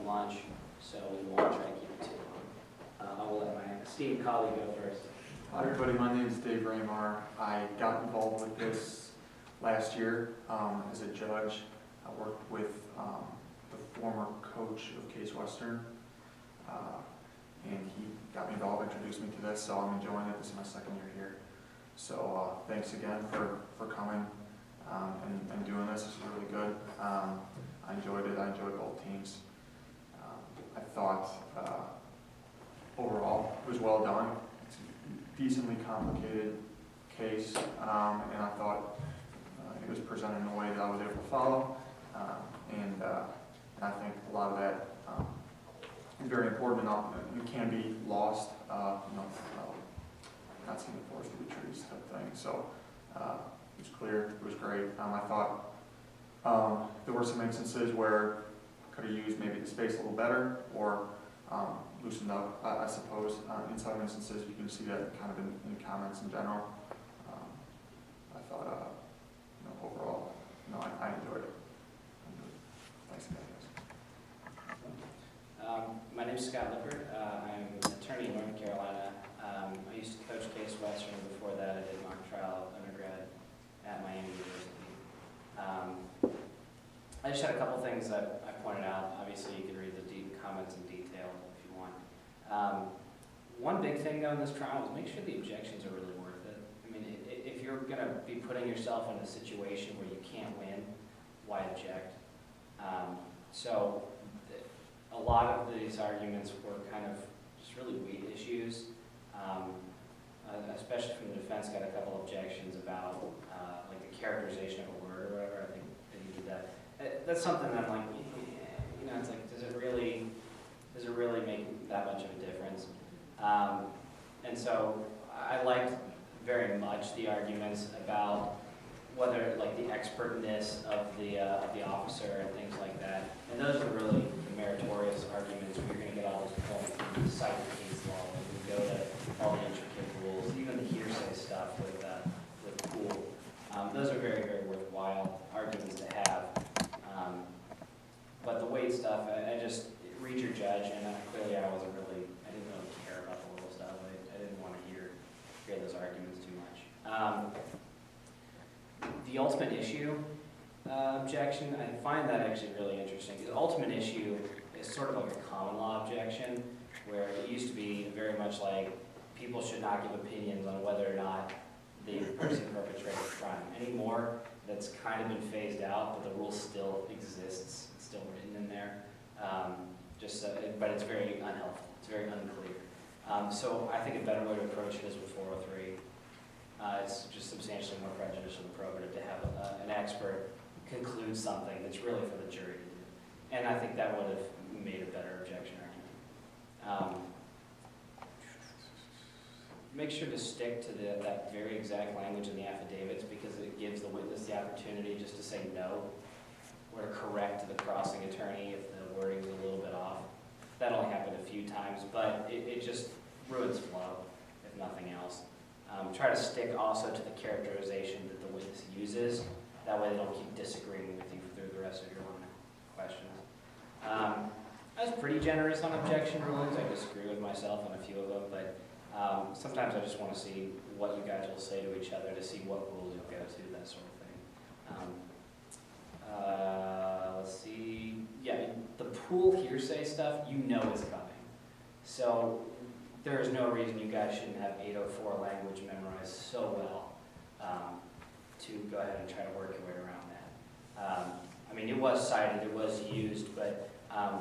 lunch, so we won't try to keep it too long. I will let my esteemed colleague go first. Hi everybody, my name is Dave Raymar. I got involved with this last year as a judge. I worked with the former coach of Case Western, and he got me involved, introduced me to this, so I'm enjoying it. This is my second year here. So thanks again for coming and doing this. This is really good. I enjoyed it. I enjoyed both teams. I thought overall it was well done. It's a decently complicated case, and I thought it was presented in a way that I was able to follow, and I think a lot of that is very important. You can be lost, not seeing the forest through the trees type thing. So it was clear, it was great. I thought there were some instances where I could have used maybe the space a little better or loosened up, I suppose. In some instances, you can see that kind of in comments in general. I thought, overall, I enjoyed it. Thanks again, guys. My name is Scott Lippert. I'm an attorney in North Carolina. I used to coach Case Western. Before that, I did mock trial undergrad at Miami University. I just had a couple things that I pointed out. Obviously, you can read the deep comments in detail if you want. One big thing, though, in this trial is make sure the objections are really worth it. I mean, if you're going to be putting yourself in a situation where you can't win, why object? So a lot of these arguments were kind of just really weak issues, especially from the defense. Got a couple objections about like the characterization of a word or whatever. I think that you did that. That's something that I'm like, it's like, does it really make that much of a difference? And so I liked very much the arguments about whether like the expertness of the officer and things like that. And those are really the meritorious arguments where you're going to get all those points when you cite the case law, when you go to all the intricate rules, even the hearsay stuff with Poole. Those are very, very worthwhile arguments to have. But the weight stuff, I just read your judge, and clearly I didn't really care about the little stuff. I didn't want to hear those arguments too much. The ultimate issue objection, I find that actually really interesting. The ultimate issue is sort of like a common law objection, where it used to be very much like people should not give opinions on whether or not the person perpetrated a crime. Anymore, that's kind of been phased out, but the rule still exists. It's still written in there. But it's very unhelpful. It's very unclear. So I think a better way to approach it is with 403. It's just substantially more prejudicial and probative to have an expert conclude something that's really for the jury to do. And I think that would have made a better objection argument. Make sure to stick to that very exact language in the affidavits, because it gives the witness the opportunity just to say no, or to correct the crossing attorney if the wording's a little bit off. That only happened a few times, but it just ruins flow, if nothing else. Try to stick also to the characterization that the witness uses. That way they don't keep disagreeing with you through the rest of your line of questions. I was pretty generous on objection rulings. I disagree with myself on a few of them, but sometimes I just want to see what you guys will say to each other to see what rules you'll go to, that sort of thing. Let's see. Yeah, the Poole hearsay stuff, is coming. So there is no reason you guys shouldn't have 804 language memorized so well to go ahead and try to work your way around that. It was cited, it was used, but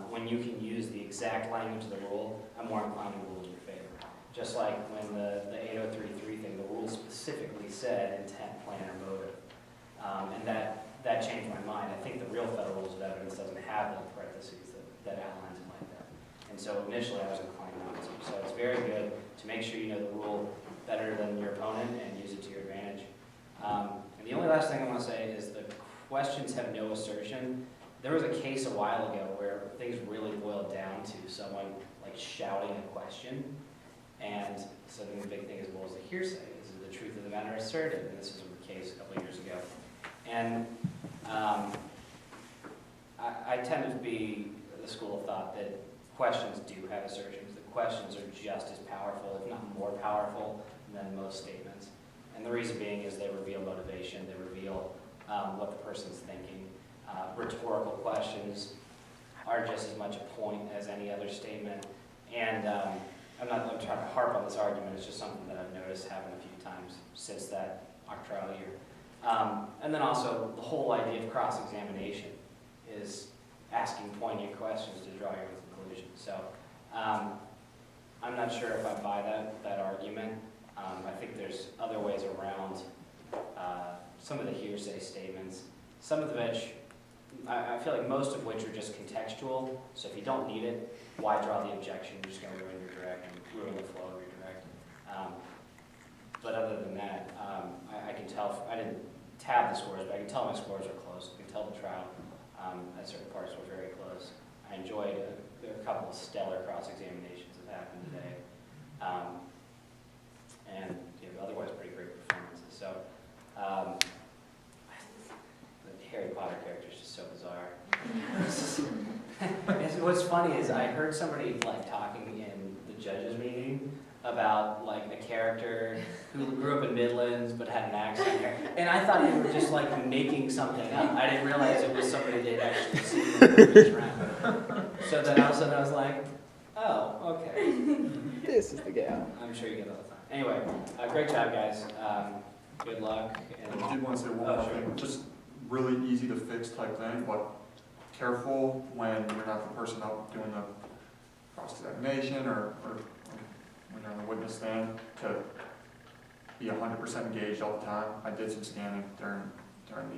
when you can use the exact language of the rule, I'm more inclined to rule in your favor. Just like when the 8033 thing, the rule specifically said intent, plan, or motive. And that changed my mind. I think the real federal rules of evidence doesn't have the parentheses that outlines it like that. And so initially I was inclined not to. So it's very good to make sure you know the rule better than your opponent and use it to your advantage. And the only last thing I want to say is the questions have no assertion. There was a case a while ago where things really boiled down to someone like shouting a question. And so then the big thing is, well, is the hearsay? Is it the truth of the matter asserted? And this is a case a couple of years ago. And I tend to be the school of thought that questions do have assertions. The questions are just as powerful, if not more powerful, than most statements. And the reason being is they reveal motivation, they reveal what the person's thinking. Rhetorical questions are just as much a point as any other statement. And I'm trying to harp on this argument, it's just something that I've noticed happen a few times since that mock trial year. And then also the whole idea of cross-examination is asking poignant questions to draw your conclusion. So I'm not sure if I buy that argument. I think there's other ways around some of the hearsay statements, some of which, I feel like most of which are just contextual. So if you don't need it, why draw the objection? You're just going to ruin your direct and ruin the flow of your direct. But other than that, I can tell, I didn't tab the scores, but I can tell my scores are close. I can tell the trial at certain parts were very close. I enjoyed, there are a couple of stellar cross-examinations that happened today. And otherwise pretty great performances. So the Harry Potter character is just so bizarre. What's funny is I heard somebody like talking in the judges meeting about like a character who grew up in Midlands but had an accent here, and I thought they were just like making something up. I didn't realize it was somebody they'd actually seen in the previous round. So then all of a sudden I was like, oh, okay. This is the gal. I'm sure you get it all the time. Anyway, great job, guys. Good luck. And I did want to say one more thing, just really easy to fix type thing, but careful when you're not the person up doing the cross-examination or when you're on the witness stand to be 100% engaged all the time. I did some scanning during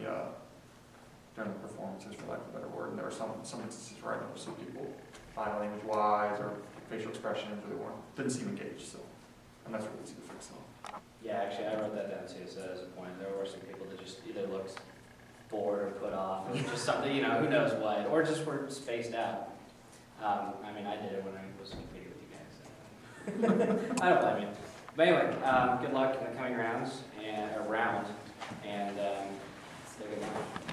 the performances, for lack of a better word, and there were some instances where I noticed some people body language wise or facial expressions or didn't seem engaged, so, and that's really easy to fix though. yeah, actually, I wrote that down too, so as a point. There were some people that just either looked bored or put off, or just something, who knows what, or just were spaced out. I mean, I did it when I was competing with you guys. So. I don't blame you. But anyway, good luck in the coming rounds and stay good luck.